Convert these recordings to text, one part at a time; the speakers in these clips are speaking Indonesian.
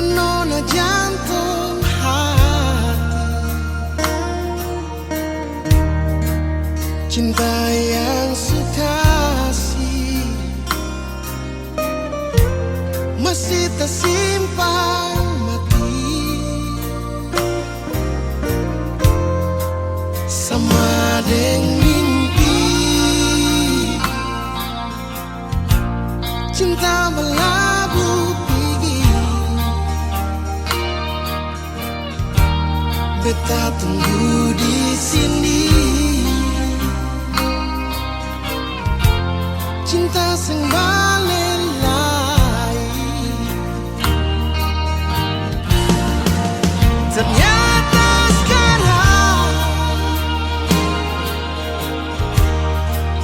Kenona jantung hati, cinta yang sukasih masih tersimpan mati, sama dengan mimpi cinta berlabuh pergi. Beta tunggu di sini, cinta sing balelai. Ternyata sekarang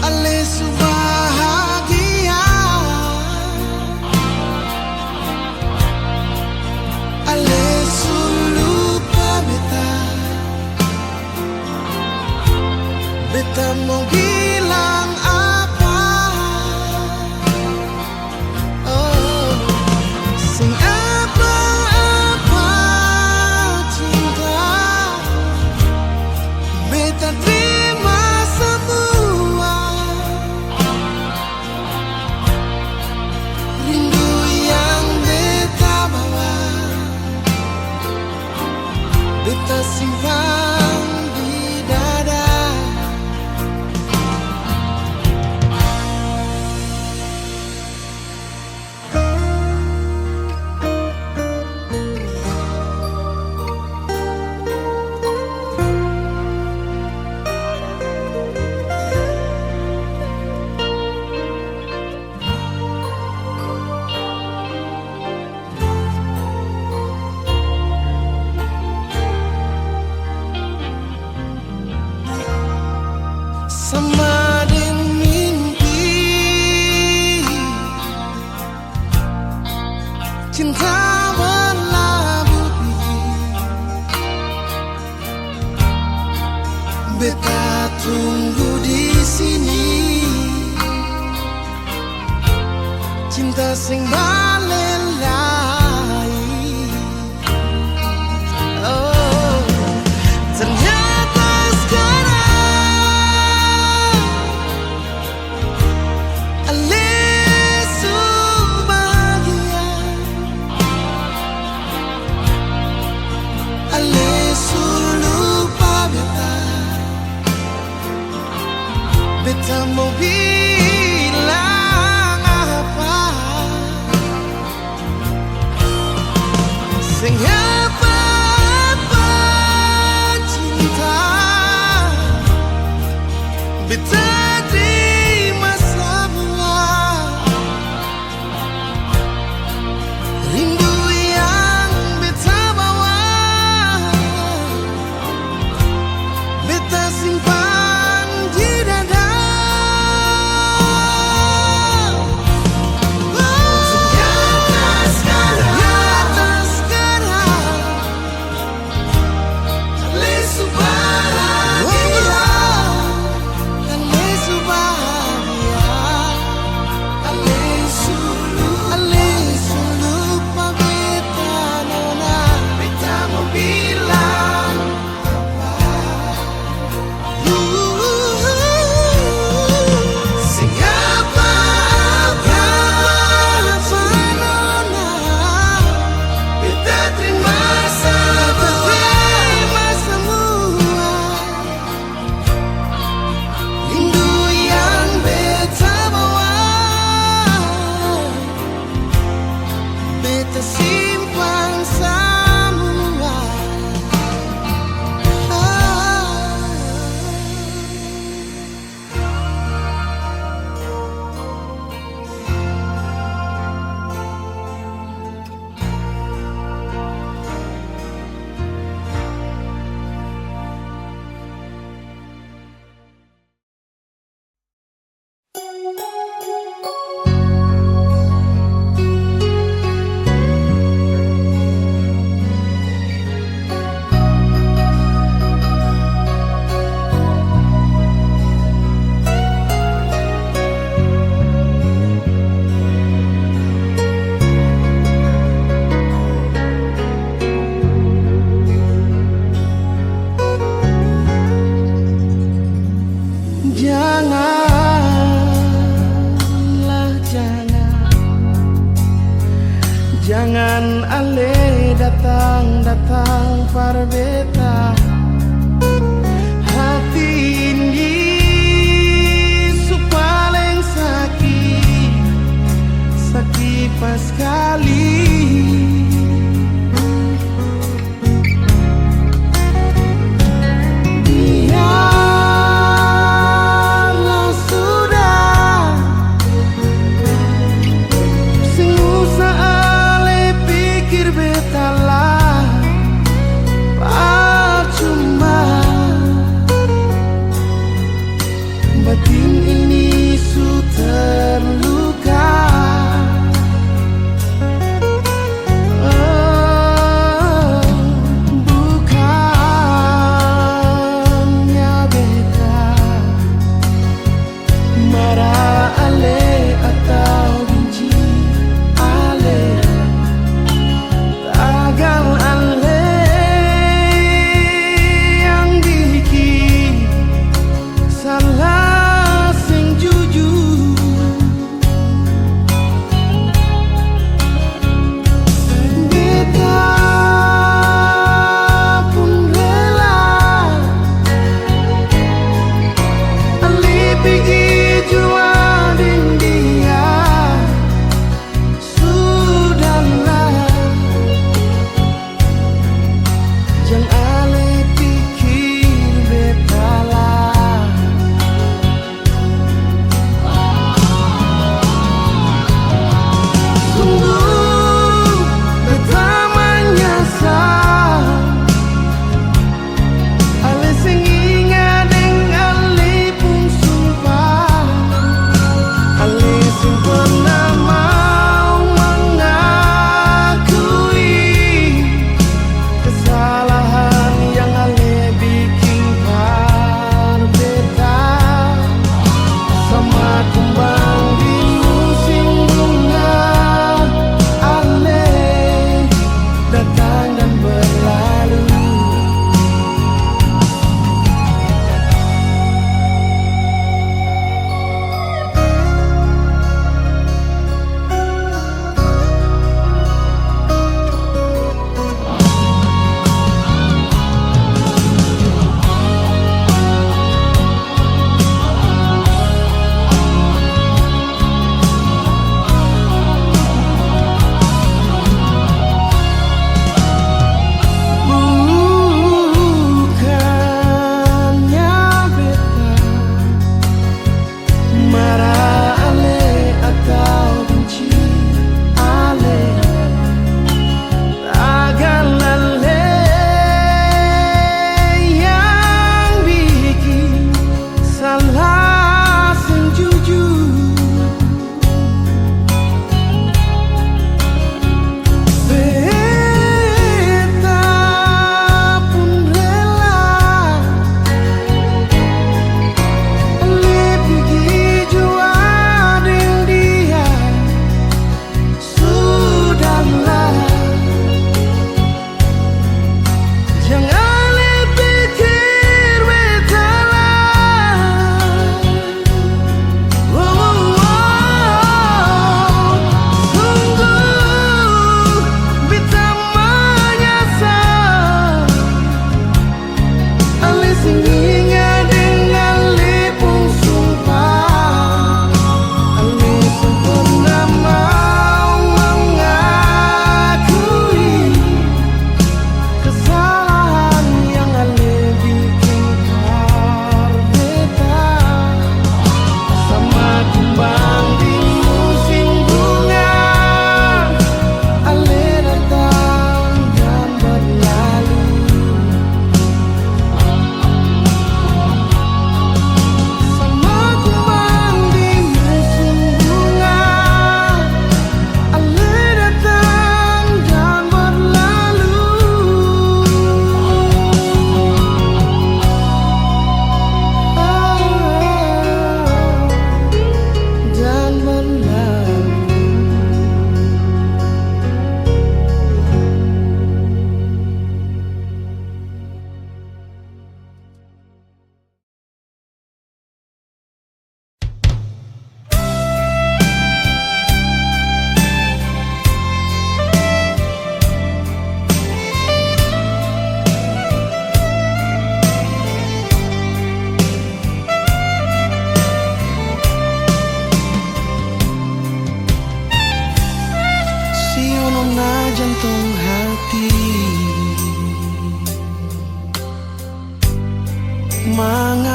ale bahagia, ale lupa beta. Beta mau bilang apa? Oh, sing apa-apa cinta, beta terima semua. Rindu yang beta bawa, beta simpan di dada. Sama dengan mimpi cinta berlabuh pergi. Beta tunggu di sini, cinta sing balelai. Oh, ternyata sekarang ale bahagia, ale lupa beta. Beta mau bilang apa? Sing apa-apa cinta, beta terima semua. Rindu yang beta bawa, beta simpan di dada. Simpan semua. ale datang para beta hati ini paling sakit pas kali biarlah sudah sing usah ale pikir beta lah percuma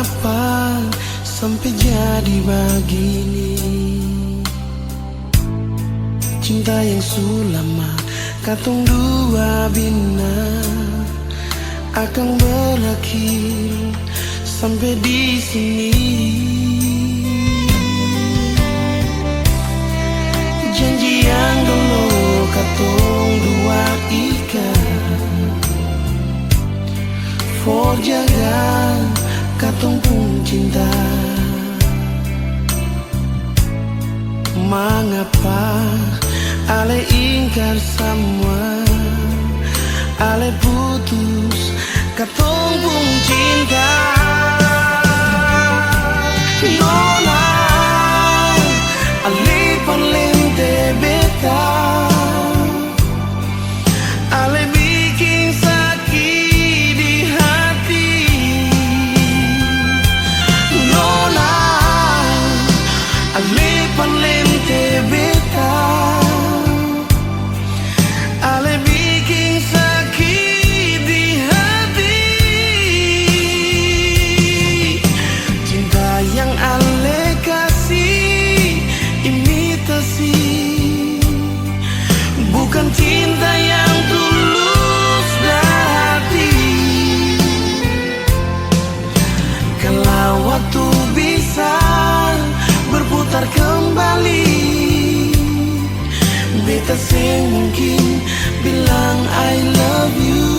Mengapa sampai jadi begini? Cinta yang sulama katong dua bina akan berakhir sampai di sini. Janji yang dulu katong dua ikat for jaga katong pun cinta. Mengapa ale ingkar semua, ale putus katong pun cinta. Nona ale palente beta, ale bikin sakit di hati. Nona ale palente beta, ale bikin sakit di hati. Cinta yang ale kasih imitasi, bukan cinta yang tulus dari hati. Kalau waktu bisa berputar kembali, beta mungkin bilang I love you.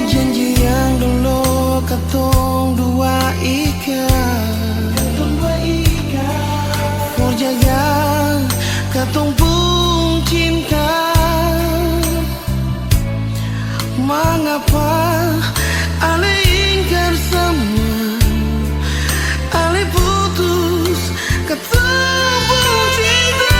Janji yang dulu katong dua ikat, for jaga katong pun cinta. Mengapa ale ingkar semua, ale putus katong pun cinta.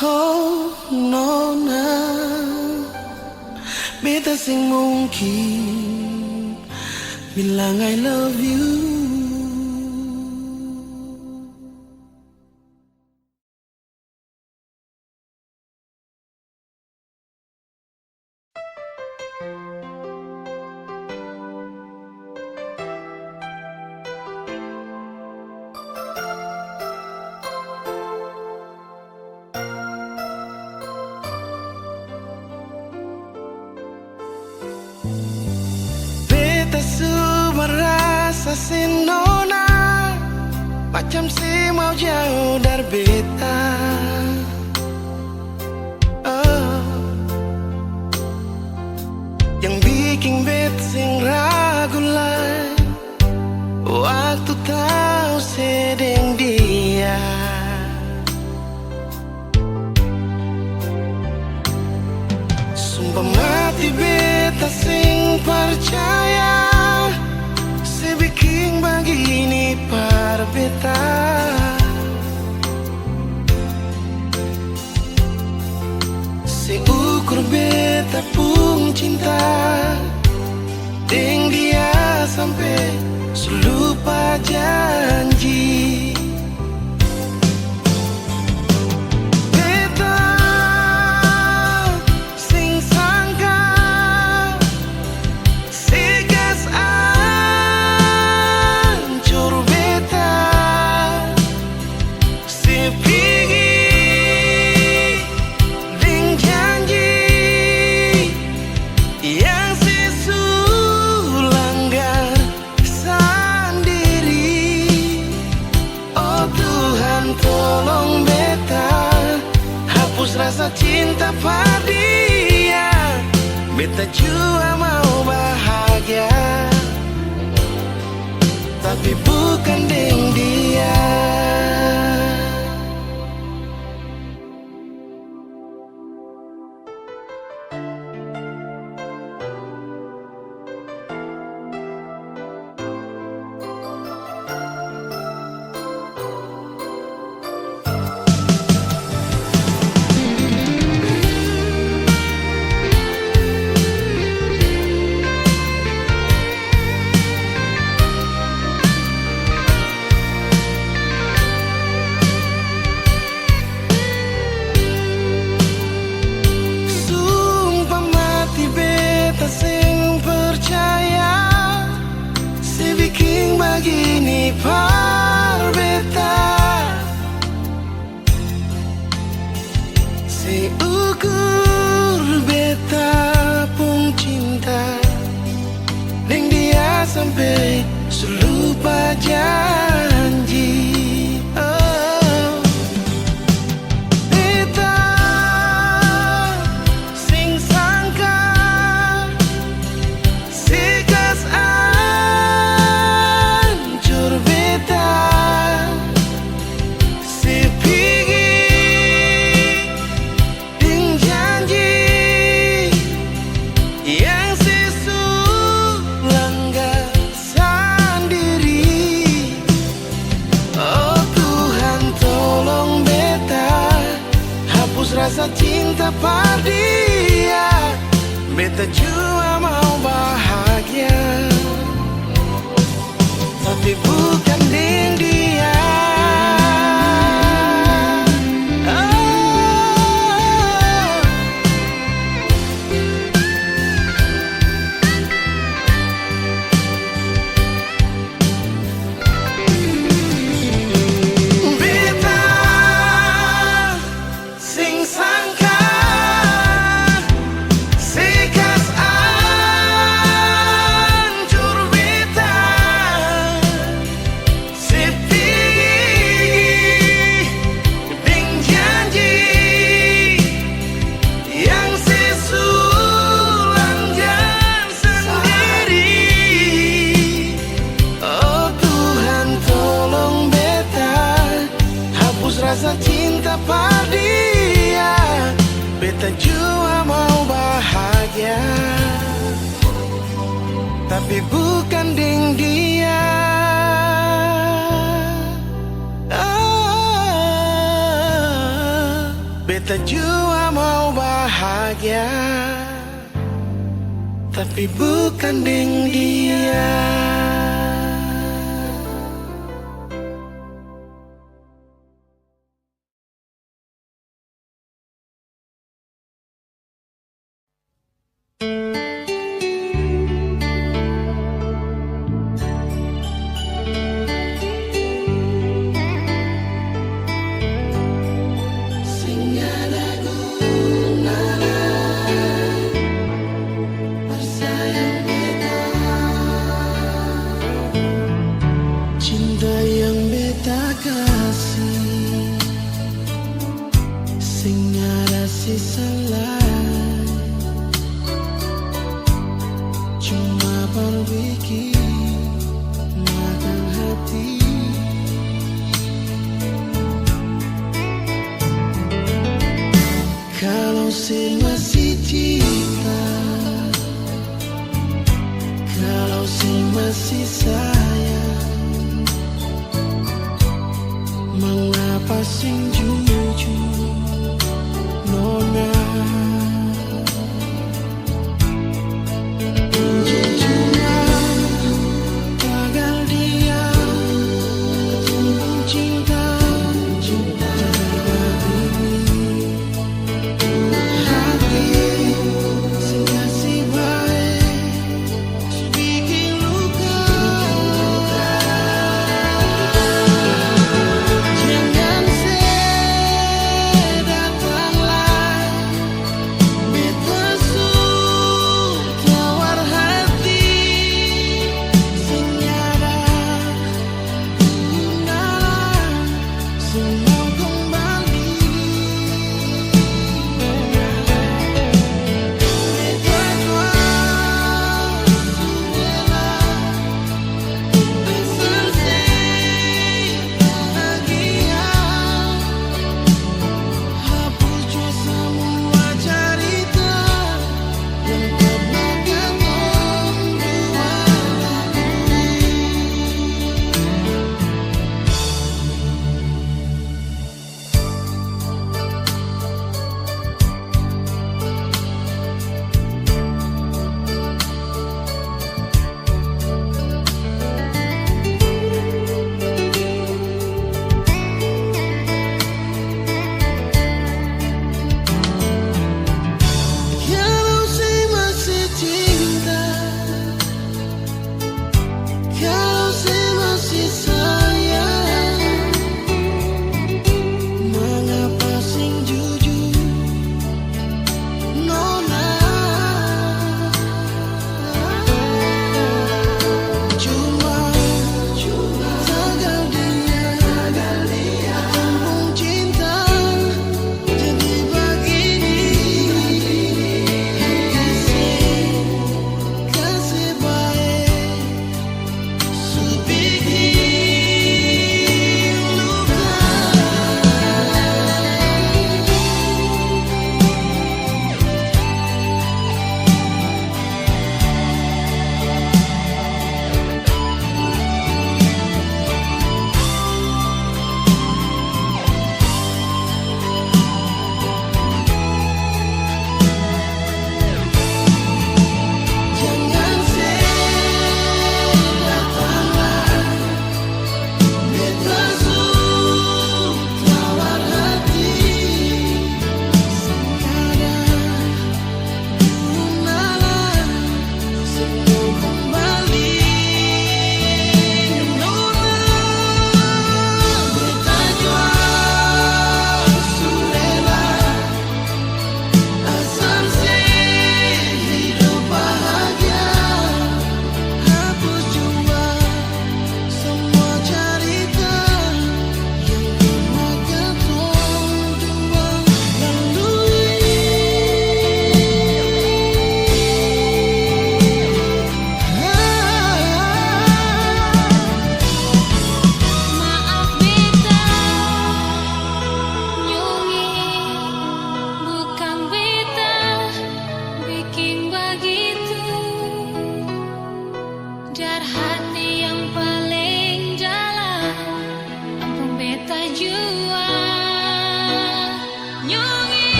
Oh nona, beta sing mungkin bilang I love you. Merasa si nona macam si mau jauh dari beta. Yang bikin bet sing ragu lah waktu tahu sedang dia. Sumpah mati beta sing percaya bikin begini par beta. Seukur beta pun cinta, deng dia sampai lupa janji. Beta sing sangka segas ancur beta sepigi ding janji yang sesulanggar sendiri. Oh Tuhan tolong beta hapus rasa cinta pada dia. Beta juga mau bahagia tapi bukan dengan dia. Sumpah mati beta sing percaya si bikin begini par beta. Si ukur beta pun cinta dengan dia sampai lupa janji. Oh, beta sing sangka segas ancur beta sepigi ding janji yang sesulanggar sendiri. Oh Tuhan tolong beta hapus rasa cinta pada dia. Beta juga mau bahagia tapi bukan dengan dia. Beta sing sangka segas ancur beta sepigi ding janji yang sesulanggar sendiri. Oh Tuhan tolong beta hapus rasa cinta pada dia. Beta juga mau bahagia tapi bukan dengan dia. Ah, beta juga mau bahagia tapi bukan dengan dia. Sing ada gunanya bersayang beta. Cinta yang beta kasih sing ada sisa lain cuma berbikin makan hati. Kalau si masih cinta, kalau si masih sayang, mengapa sing jujur nona? Jujurnya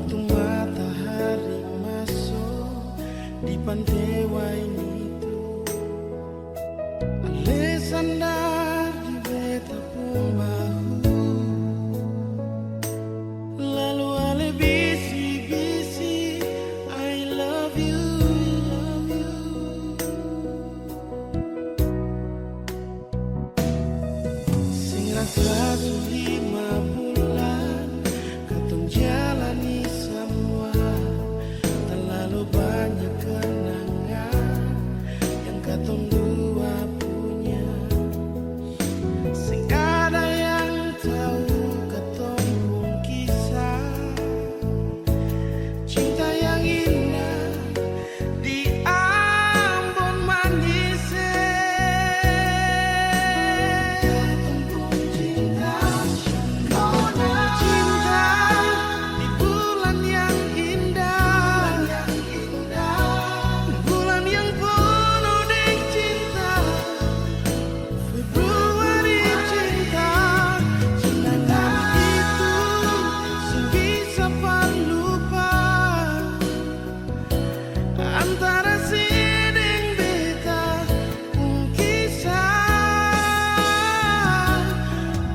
waktu matahari masuk di pantai Wainito, ale sandar di beta pun bahu, lalu ale bisi-bisi I love you, love you. Sing rasa 5 bulan katong jalani semua, terlalu banyak kenangan yang katong dua punya. Sing ada yang tahu katong pun kisah cinta yang indah di Ambon manis. Katong pun cinta, cinta di bulan yang indah, bulan yang penuh dengan cinta, Februari cinta. Cinta itu sing bisa lupa antara siding beta pun kisah.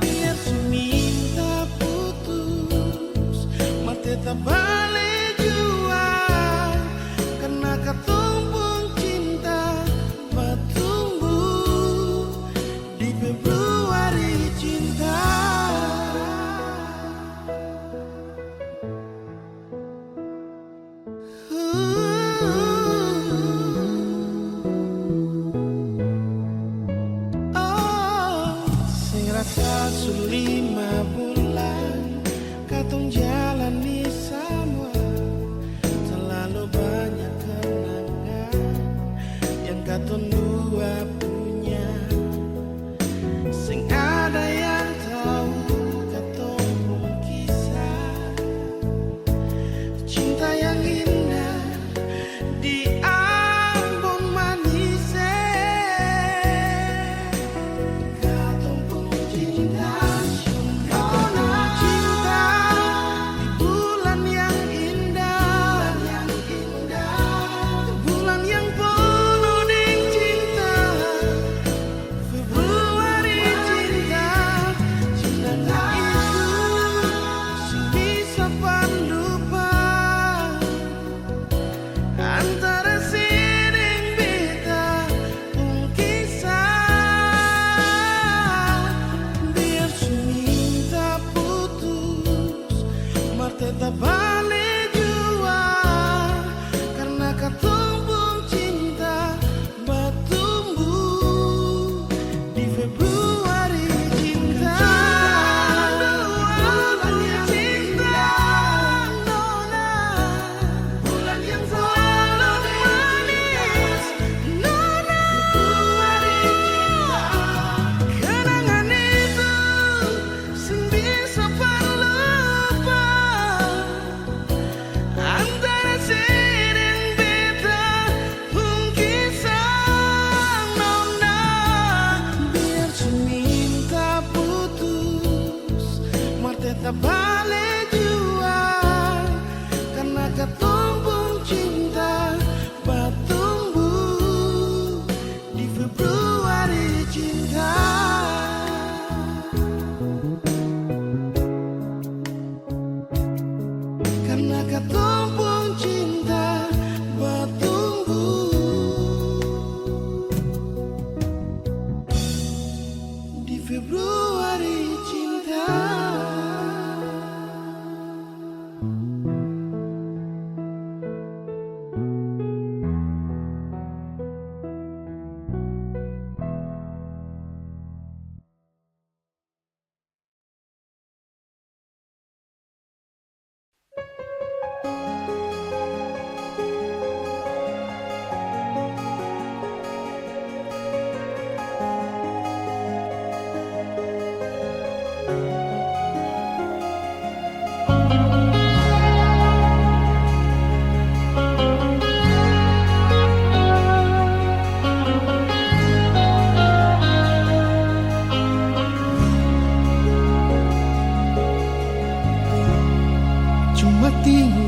Biar seminta putus mah tetap balik jua, karena katong pun cinta bertumbuh di Februari cinta. Sing rasa 5 bulan katong jalani semua, terlalu banyak kenangan yang katong dua punya. Sing ada yang tahu katong pun kisah cinta yang indah di Ambon manis. Katong pun cinta, cinta di bulan yang indah, bulan yang penuh dengan cinta, Februari cinta. Cinta itu sing bisa lupa antara siding beta pun kisah. Biar seminta putus mah tetap balik jua, karena katong pun cinta bertumbuh di Februari cinta. Bulan yang cinta, nona, bulan yang penuh manis, nona. Februari cinta, kenangan itu sing bisa lupa antara siding beta pun kisah, nona. Biar seminta putus mah tetap balik jua, karena katong pun cinta bertumbuh di Februari cinta. Karena katong pun cinta bertumbuh di Februari cinta.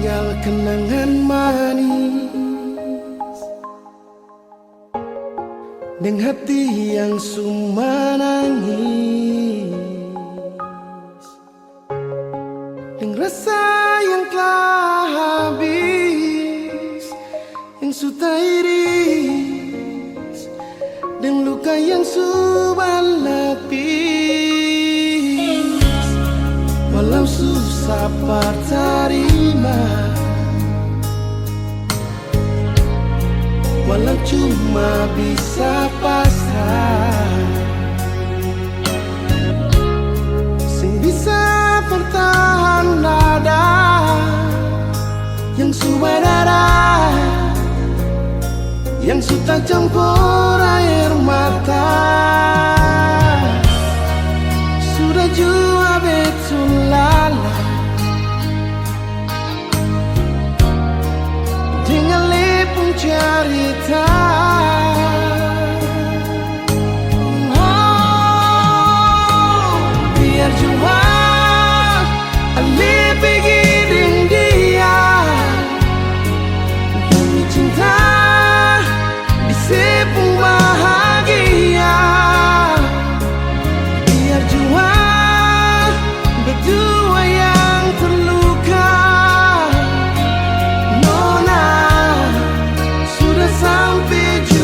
tinggal kenangan manis dengan hati yang suma nangis, dengan rasa yang telah habis, yang sudah iris, dan luka yang sudah lapis. Walau susah terima, walau cuma bisa pasrah, sing bisa bertahan nada yang sudah darah, yang sudah campur air mata, sudah jua betul lala dengan lepung cerita. Biar jua ale pergi dengan dia, demi cinta disepung bahagia. Biar jua berdua yang terluka, Nona sudah sampai jua.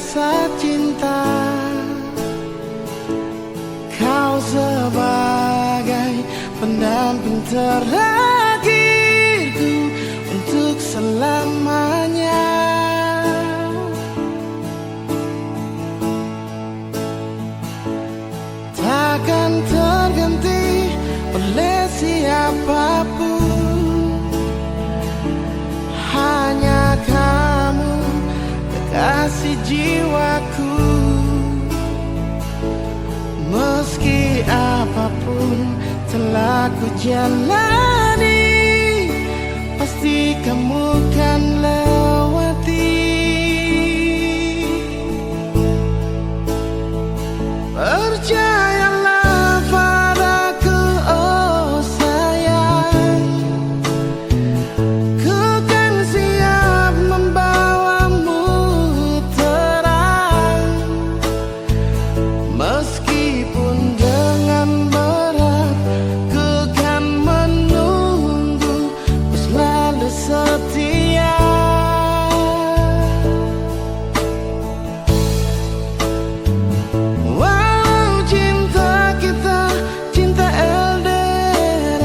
rasa cinta. Kau sebagai pendamping terakhirku untuk selamanya. Takkan terganti oleh siapapun, hanya kamu kekasih jiwaku. Meski apapun telah ku jalani, pasti kamu kan lewati. Percayalah padaku, oh sayang, ku kan siap membawamu terang. Meskipun dengan berat, ku kan menunggu, ku selalu setia. Walau cinta kita cinta LDR,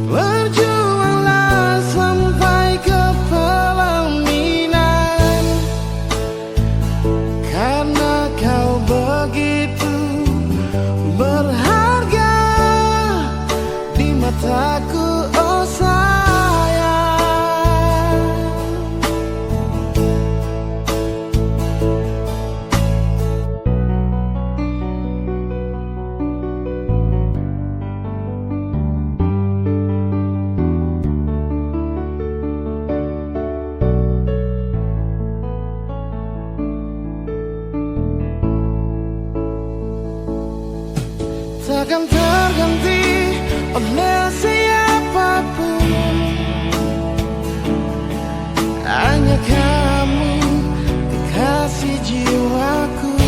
berjuanglah sampai ke pelaminan. Karena kau begitu berharga di mataku, oh sayang. Takkan terganti oleh siapapun, hanya kamu kekasih jiwaku.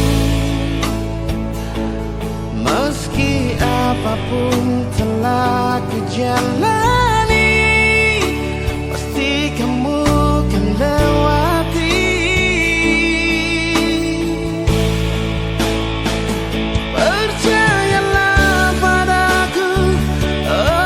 Meski apapun telah ku jalani, pasti kamu kan lewati. Percayalah padaku, oh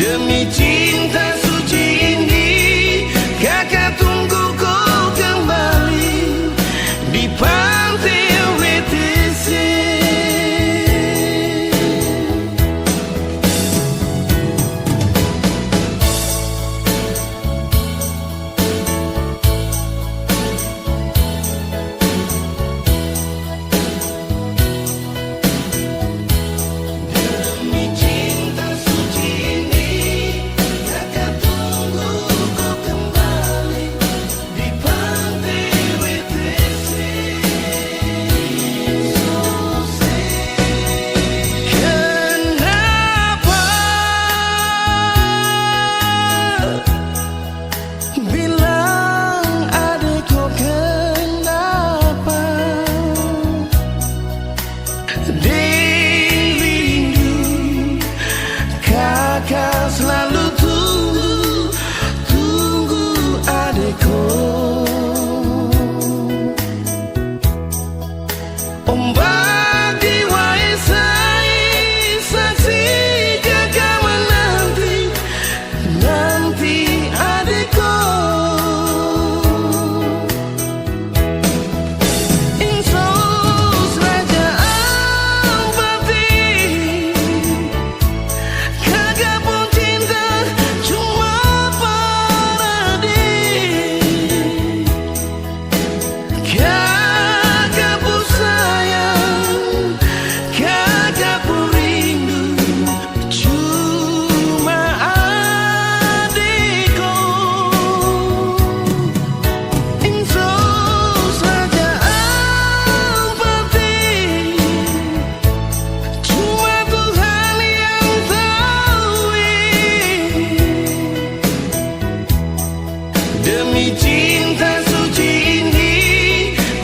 Demi cinta suci ini, kakak tunggu kau kembali di pantai WTC. Kakak selalu tunggu adekku. Ombak di waisai saksi kakak menanti adekku. Insos raja Ampati, kakak pun cinta cuma paradik. Kakak pun sayang, kakak pun rindu cuma adikku. Insos raja Ampati, cuma Tuhan yang tahu. Demi cinta suci ini,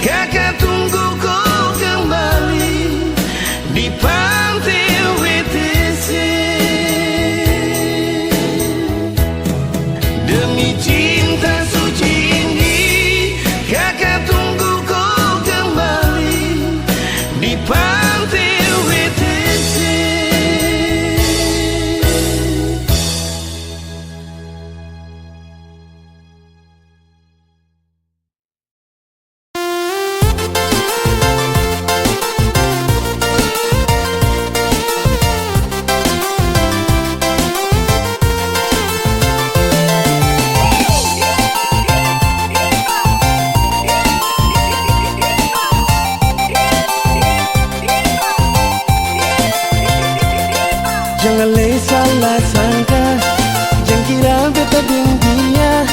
kakak tunggu kau kembali di pantai WTC. Demi cinta suci ini, kakak tunggu kau kembali di pantai WTC. Jangan le salah sangka, jangan kira beta deng dia.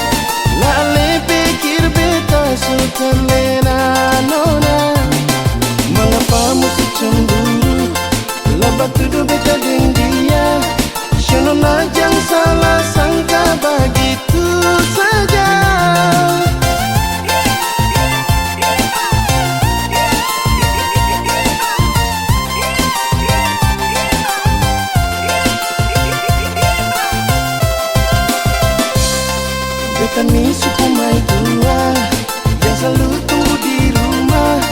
Lah le pikir beta suka lena nona. Mengapa mesti cemburu? Lah batudu beta deng dia. Shanona jangan salah sangka begitu saja. Beta ni suku mai tua yang selalu tunggu di rumah.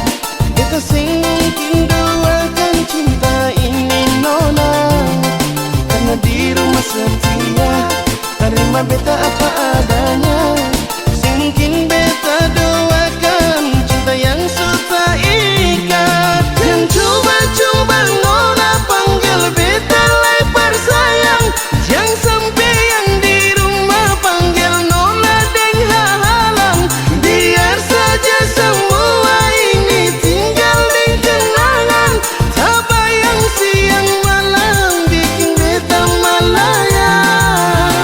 Beta sing mungkin doakan cinta ini nona, karena di rumah setia terima beta apa adanya. Sing mungkin beta doakan cinta yang suka ikat. Yang coba-coba nona panggil beta lebar sayang. Jangan sampai yang di rumah panggil nona deng halang. Biar saja semua ini tinggal di kenangan. Tak bayang siang malam bikin beta malayang.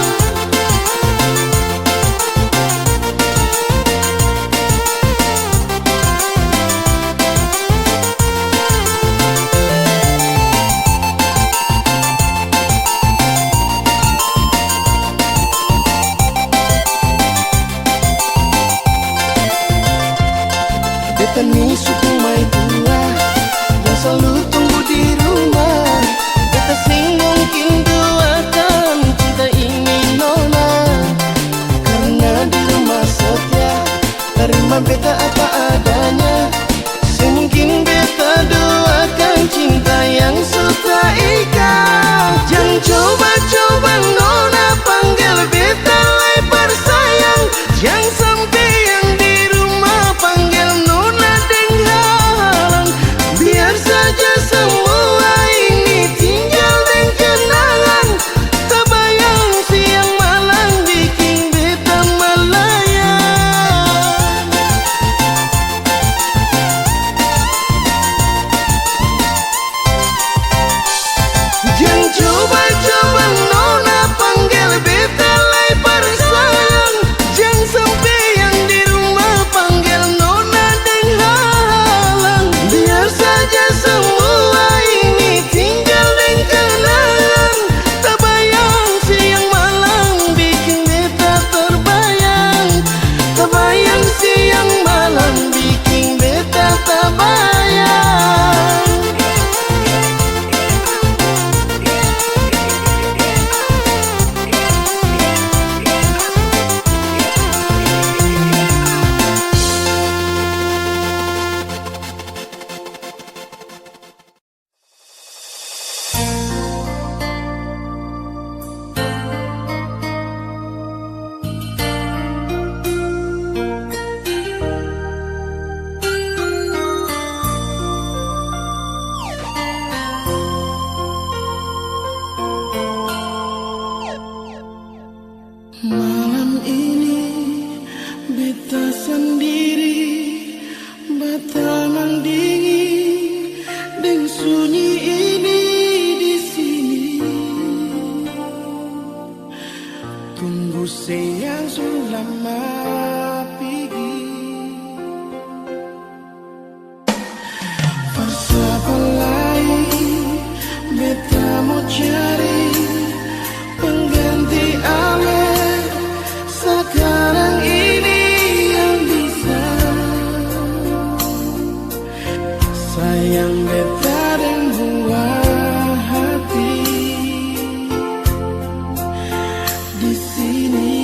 yang sudah pergi. Siapa lain beta mau cari pengganti ale sekarang ini yang bisa sayang beta dan buah hati di sini.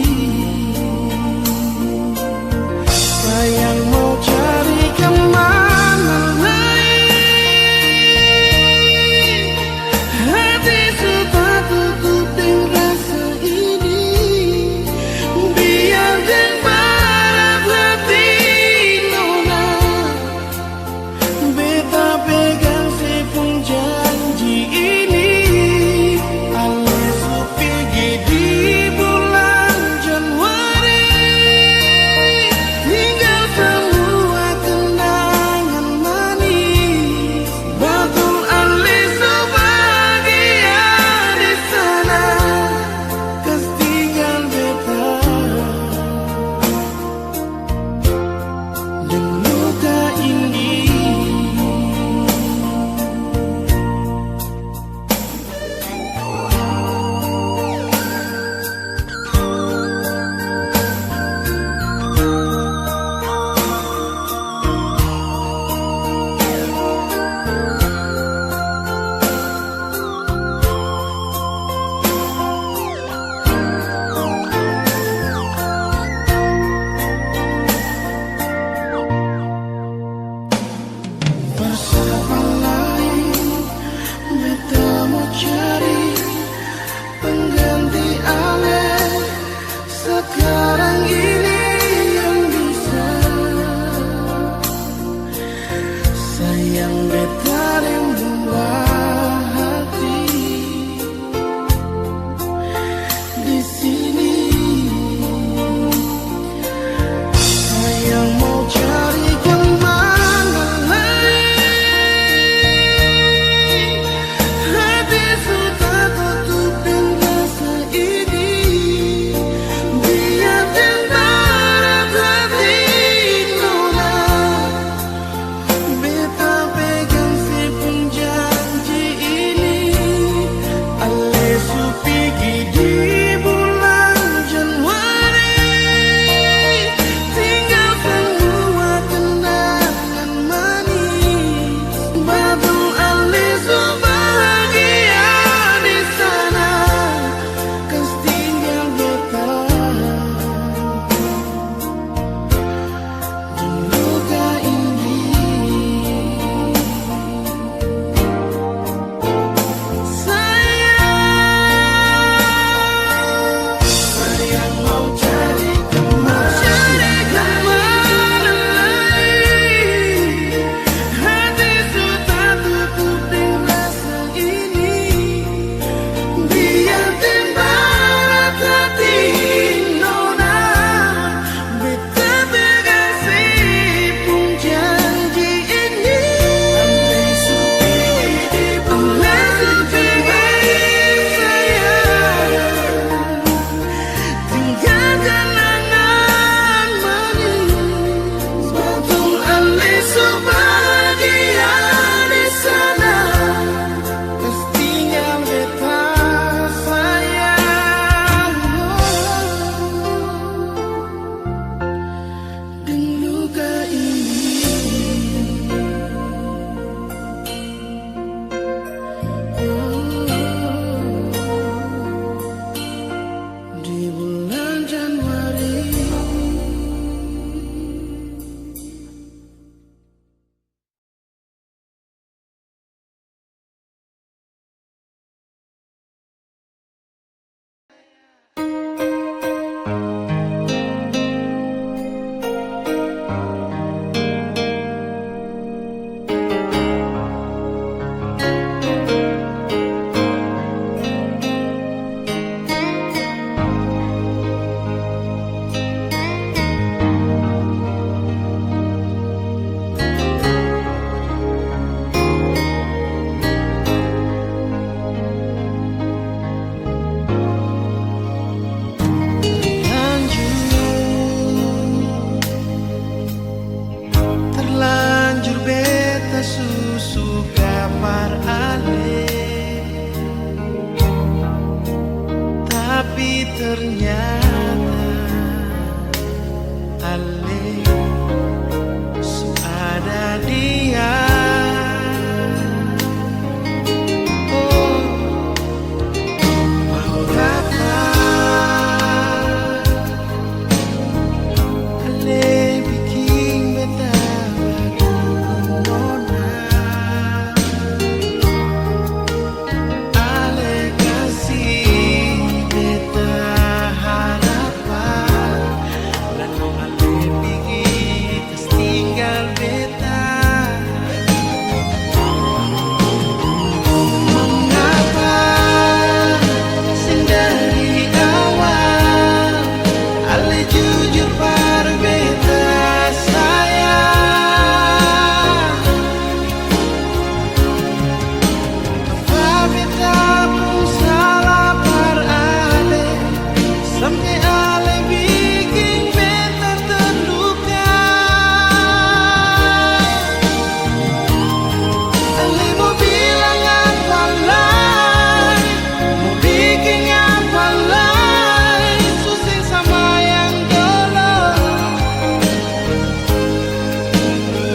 Tapi ternyata Ale su ada dia. Oh, mau apa Ale bikin beta nona. Ale kasih beta harapan, lalu Ale bikin tinggal beta. Mengapa sing dari awal Ale jujur par beta sayang. Apa beta pun salah par Ale, sampai Ale bikin beta terluka. Ale mau bilang apa lain, mau bikin apa lain, susah sama yang dulu.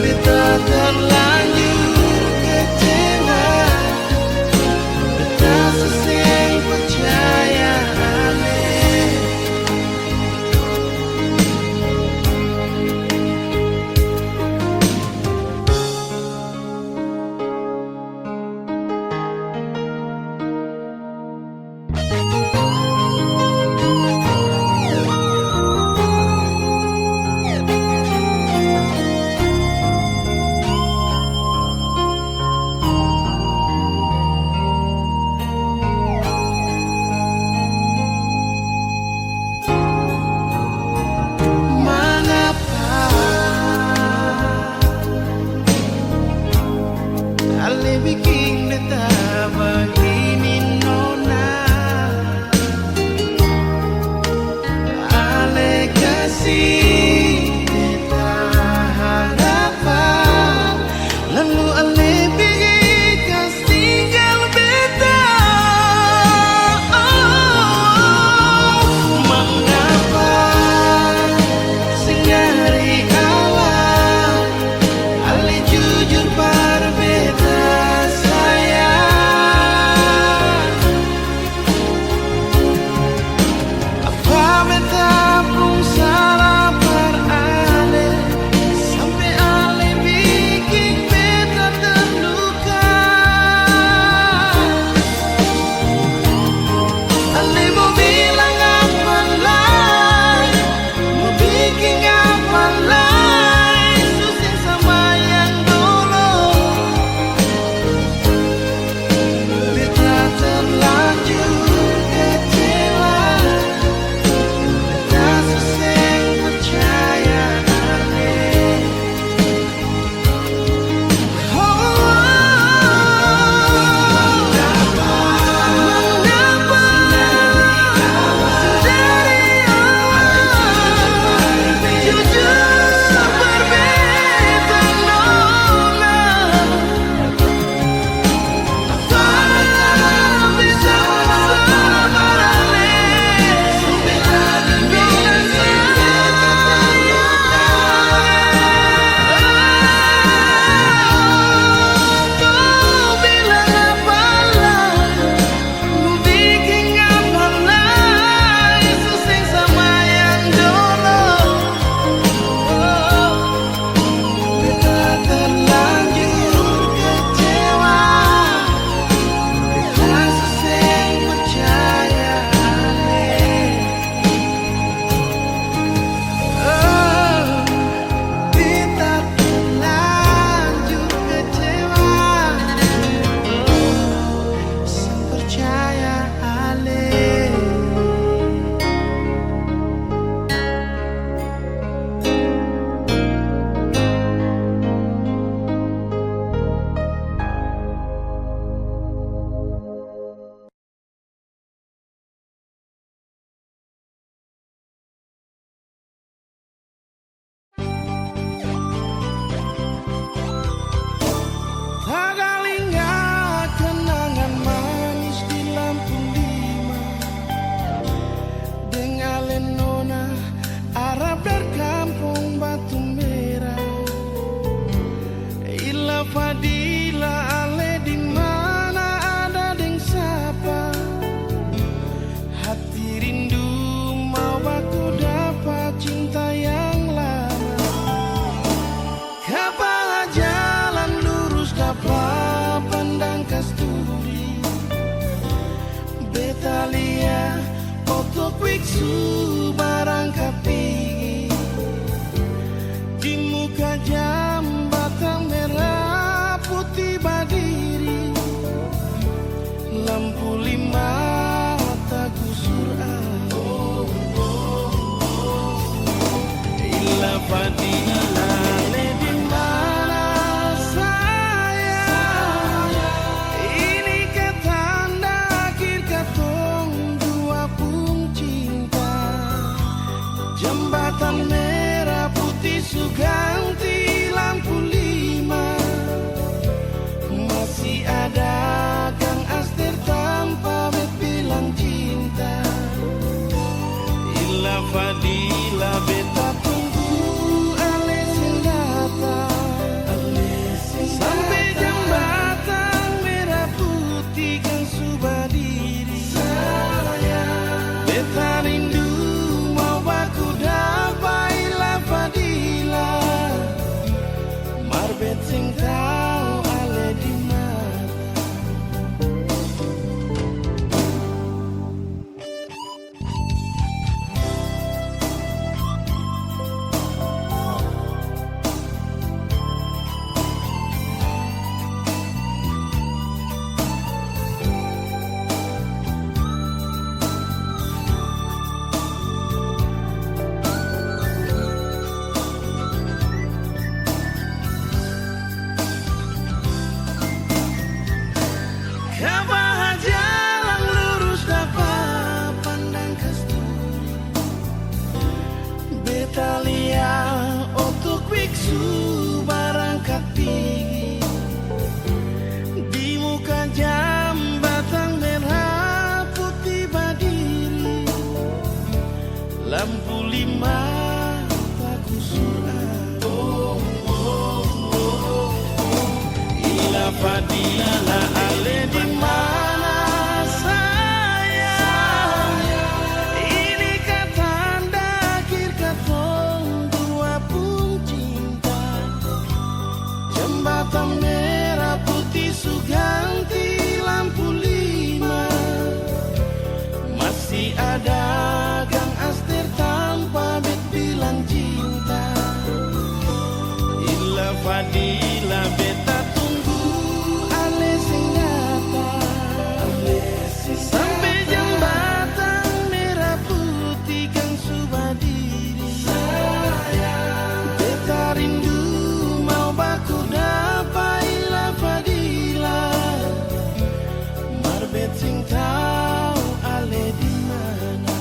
Beta terlanjur kecewa, beta seseng percaya Ale. Mengapa Ale bikin beta begini nona? rindu mau aku dapat cinta yang lama. Kapan jalan lurus dapat pandang kasturi, Betalia otok wiksu barang kapi. Di muka jambatan merah putih berdiri, lampu lima tak kusur. Ila Fadila le di mana saya, ini ketanda akhir katong dua pun cinta. Jembatan merah putih suganti lampu lima, masih ada Kang Aster tanpa bilang cinta. Ila Fadila beta tunggu ale sing datang, sampai jembatan merah putih Kang subadiri. Beta rindu mau aku dapat Ila Fadila, marbet sing tau ale di mana. Kapan jalan lurus dapat pandang kasturi, Betalia otok wiksu barang kapi. Di muka jambatan merah putih berdiri, lampu lima tak kusur. Ila Fadila ale di mana saya, ini katanda akhir katong dua pun cinta. Jembatan merah putih suganti lampu lima, masih ada Kang Aster tanpa bilang cinta. Ila Fadila beta tunggu ale sing datang, sampai jembatan merah putih Kang subadiri. Beta rindu mau baku dapat Ila Fadila, marbet sing tau ale di mana.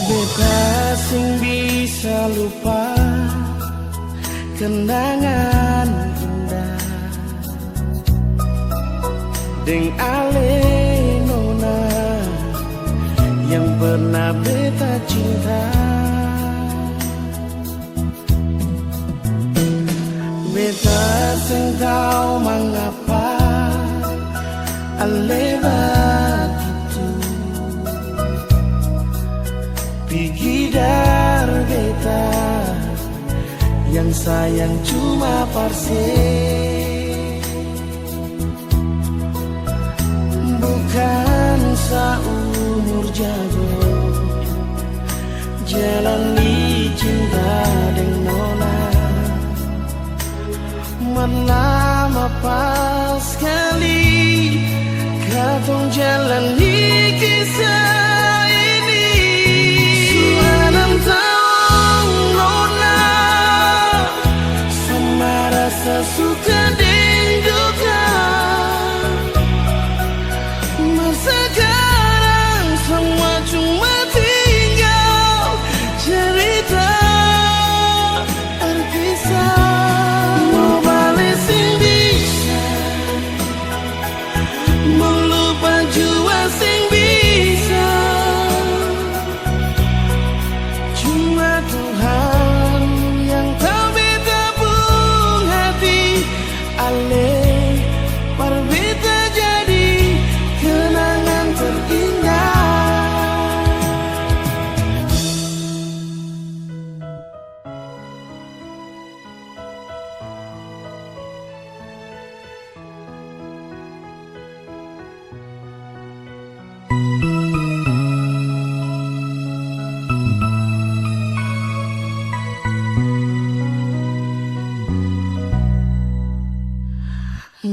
Beta sing bisa lupa kenangan indah deng ale nona yang pernah beta cinta. Beta sing tahu mengapa ale begitu pigidar beta yang sayang cuma parse, bukan seumur jago jalani cinta dengan nona. Lama pas sekali katong jalani kisah ini. Suanam tahu nona sama rasa suka dan duka. Masa sekarang semua cuma tinggal cerita terpisah.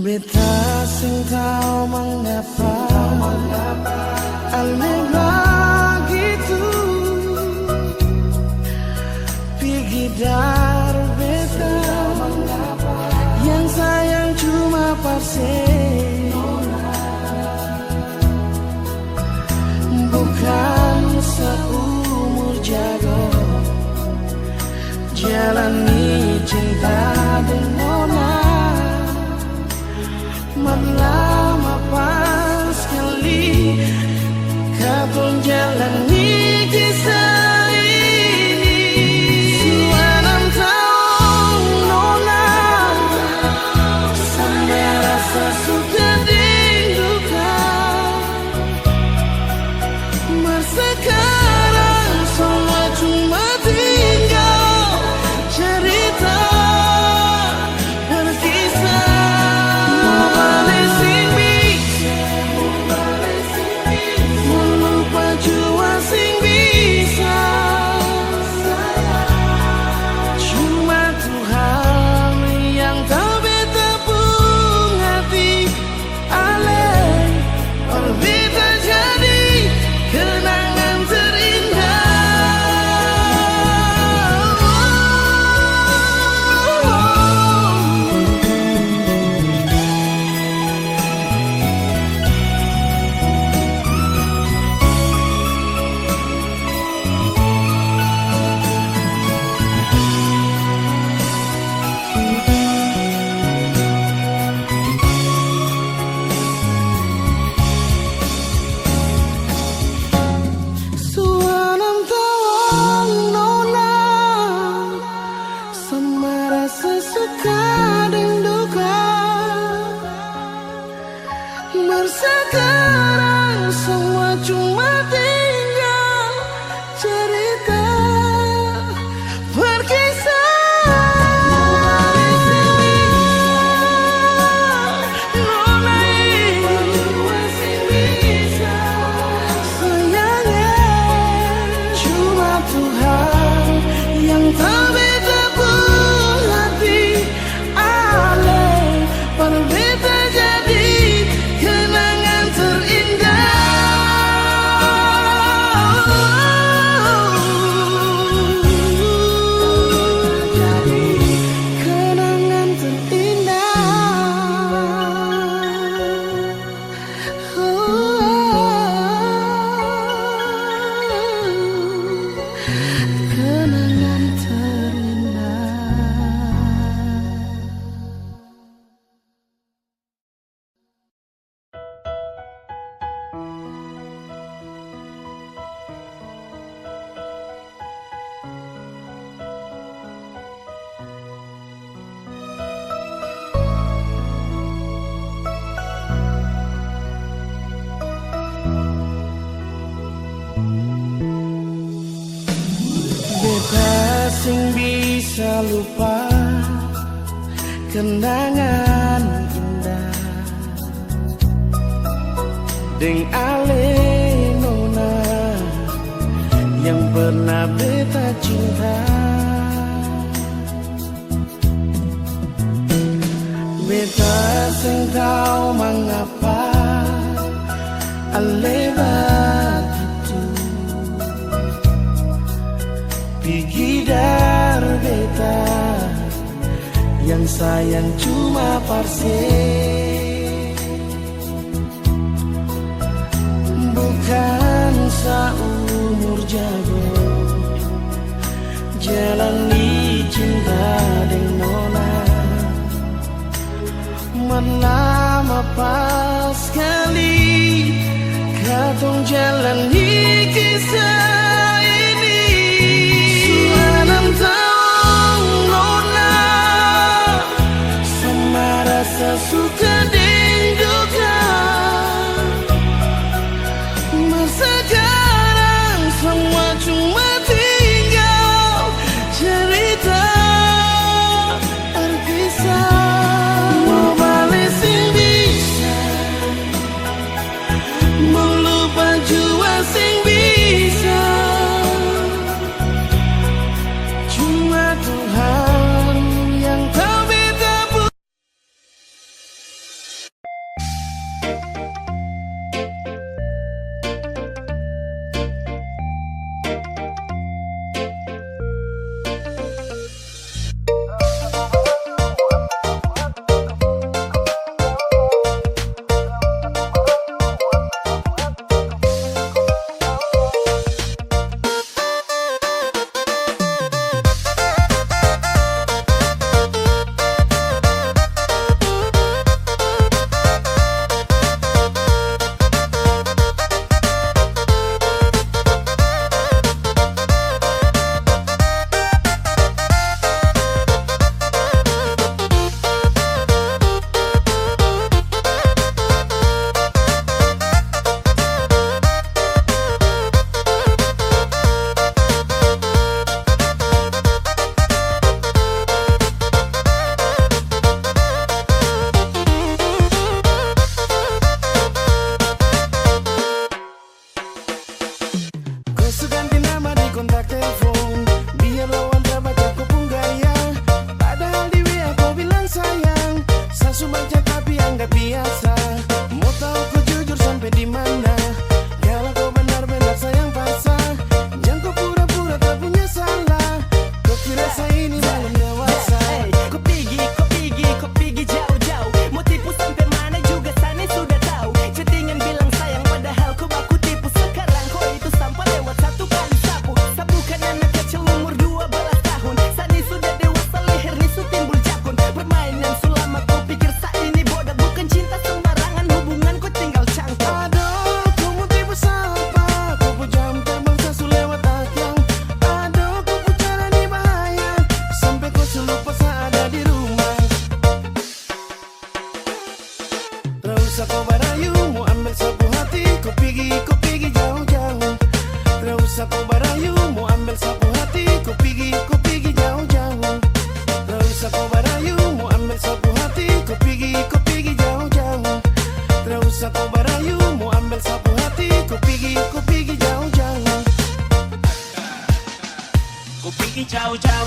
Beta sing tahu mengapa ale begitu pigidar beta yang sayang cuma parse, bukan seumur jago jalani cinta dengan nona. Lama pas sekali katong jalani kisah ini. Suanam tahu nona sampai rasa suka dan duka. Mas sekarang semua cuma tinggal cerita berkisah. Sekarang semua cuma tinggal cerita berkisah. Sayangnya cuma Tuhan yang tahu beta pun hati ale berbeda jadi kenangan terindah. Jadi kenangan terindah. bisa lupa kenangan indah deng ale nona yang pernah beta cinta. Beta sing tahu mengapa ale begitu pergi dari beta yang sayang cuma parse, bukan seumur jago jalani cinta dengan nona. Lama pas sekali katong jalani kisah ini. Sudah 6 tahun nona, sama rasa suka dan duka. Masa sekarang semua cuma tinggal cerita terpisah. Ciao ciao